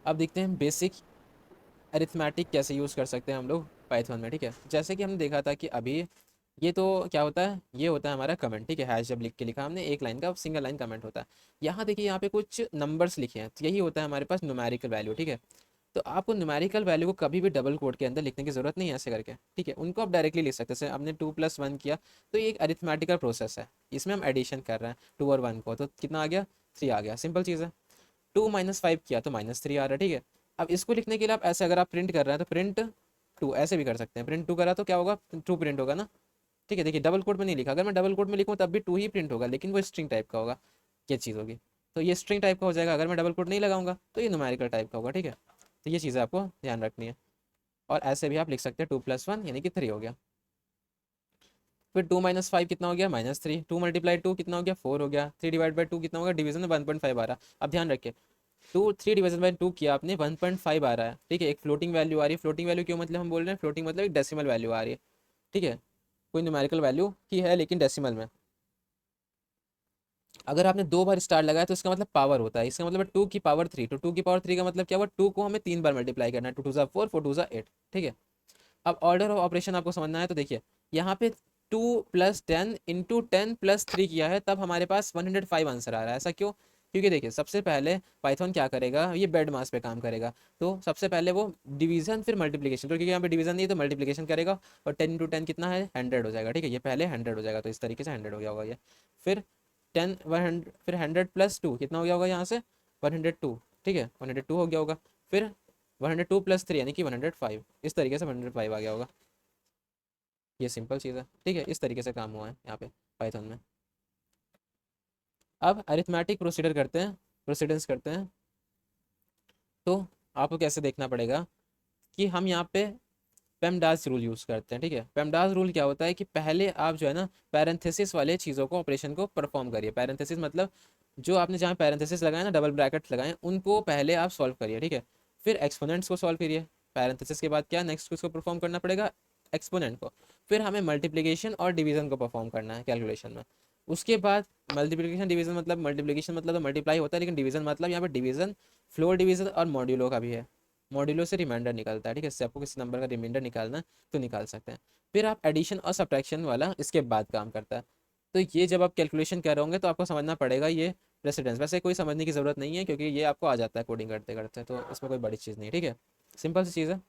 अब देखते हैं बेसिक अरिथमेटिक कैसे यूज़ कर सकते हैं हम लोग पाइथन में, ठीक है। जैसे कि हमने देखा था कि अभी ये तो क्या होता है, ये होता है हमारा कमेंट, ठीक है। हैश जब लिख के लिखा हमने, एक लाइन का सिंगल लाइन कमेंट होता है। यहाँ देखिए, यहाँ पे कुछ नंबर्स लिखे हैं, तो यही होता है हमारे पास न्यूमेरिकल वैल्यू, ठीक है। तो आपको न्यूमेरिकल वैल्यू को कभी भी डबल कोड के अंदर लिखने की जरूरत नहीं है ऐसे करके, ठीक है। उनको आप डायरेक्टली लिख सकते हैं। जैसे हमने 2+1 किया, तो ये एक अरिथमेटिकल प्रोसेस है, इसमें हम एडिशन कर रहे हैं 2 और 1 को, तो कितना आ गया, 3 आ गया, सिंपल चीज़ है। 2 - 5 किया तो -3 आ रहा है, ठीक है। अब इसको लिखने के लिए आप ऐसे, अगर आप प्रिंट कर रहे हैं तो प्रिंट 2 ऐसे भी कर सकते हैं। प्रिंट 2 करा तो क्या होगा, 2 प्रिंट होगा ना, ठीक है। देखिए डबल कोड में नहीं लिखा, अगर मैं डबल कोड में लिखूँ तब भी 2 ही प्रिंट होगा, लेकिन वो स्ट्रिंग टाइप का होगा, ये चीज़ होगी। तो ये स्ट्रिंग टाइप का हो जाएगा, अगर मैं डबल कोड नहीं लगाऊंगा तो ये न्यूमेरिकल टाइप का होगा, ठीक है। तो ये चीज़ें आपको ध्यान रखनी है। और ऐसे भी आप लिख सकते हैं 2+1 यानी कि 3 हो गया। फिर 2 - 5 कितना हो गया, -3। 2 × 2 कितना हो गया, 4 हो गया। 3/2 कितना होगा, डिवीजन में 1.5 आ रहा। अब ध्यान रखिए, 3 डिवीजन बाई 2 किया आपने, 1.5 आ रहा है, ठीक है। एक फ्लोटिंग वैल्यू आ रही है। फ्लोटिंग वैल्यू क्यों मतलब हम बोल रहे हैं, फ्लोटिंग मतलब एक डेसिमल वैल्यू आ रही है, ठीक है। कोई न्यूमेरिकल वैल्यू ही है लेकिन डेसिमल में। अगर आपने 2 बार स्टार लगाया तो इसका मतलब पावर होता है, इसका मतलब है 2 की पावर 3। तो 2 की पावर 3 का मतलब क्या हुआ, 2 को हमें 3 बार मल्टीप्लाई करना है, 2 × 2 = 4, 4 × 2 = 8, ठीक है। अब ऑर्डर ऑफ ऑपरेशन आपको समझना है, तो देखिए यहाँ पे 2 + 10 × 10 + 3 किया है, तब हमारे पास 105 आंसर आ रहा है। ऐसा क्यों, क्योंकि देखिए सबसे पहले पाइथन क्या करेगा, ये बेड मास पे काम करेगा। तो सबसे पहले वो डिवीजन फिर मल्टीप्लिकेशन, क्योंकि यहाँ पे डिवीजन नहीं है तो मल्टीप्लिकेशन करेगा। और 10 × 10 कितना है, 100 हो जाएगा, ठीक है। ये पहले 100 हो जाएगा, तो इस तरीके से 100 हो गया होगा ये। फिर 100, फिर 100 + 2 कितना हो गया होगा यहाँ से, 102, ठीक है, 102 हो गया होगा। फिर 102 + 3 यानी कि 105, इस तरीके से 105 आ गया होगा। ये सिंपल चीज़ है, ठीक है। इस तरीके से काम हुआ है यहाँ पे पाइथन में। अब अरिथमेटिक प्रोसीडर करते हैं, प्रोसीडेंस करते हैं। तो आपको कैसे देखना पड़ेगा कि हम यहाँ पे पेमडास रूल यूज़ करते हैं, ठीक है। पेमडास रूल क्या होता है कि पहले आप जो है ना पैरेंथेसिस वाले चीज़ों को, ऑपरेशन को परफॉर्म करिए। पैरेंथेसिस मतलब जो आपने जहाँ पैरेंथेसिस लगाए ना, डबल ब्रैकेट लगाए, उनको पहले आप सॉल्व करिए, ठीक है। फिर एक्सपोनेंट्स को सॉल्व करिए। पैरेंथेसिस के बाद क्या नेक्स्ट उसको परफॉर्म करना पड़ेगा, एक्सपोनेंट को। फिर हमें मल्टीप्लिकेशन और डिवीजन को परफॉर्म करना है कैलकुलेशन में। उसके बाद मल्टीप्लिकेशन डिवीजन मतलब, मल्टीप्लिकेशन मतलब तो मल्टीप्लाई होता है, लेकिन डिवीजन मतलब यहाँ पे डिवीजन फ्लोर डिवीजन और मॉड्यूलो का भी है। मॉड्यूलो से रिमाइंडर निकलता है, ठीक है। इससे आपको किसी नंबर का रिमाइंडर निकालना है तो निकाल सकते हैं। फिर आप एडिशन और सब्ट्रैक्शन वाला इसके बाद काम करता है। तो ये जब आप कैलकुलेशन कर रहे होंगे तो आपको समझना पड़ेगा ये प्रेसिडेंस। वैसे कोई समझने की ज़रूरत नहीं है, क्योंकि ये आपको आ जाता है कोडिंग करते करते, तो इसमें कोई बड़ी चीज़ नहीं है, ठीक है। सिंपल सी चीज़ है।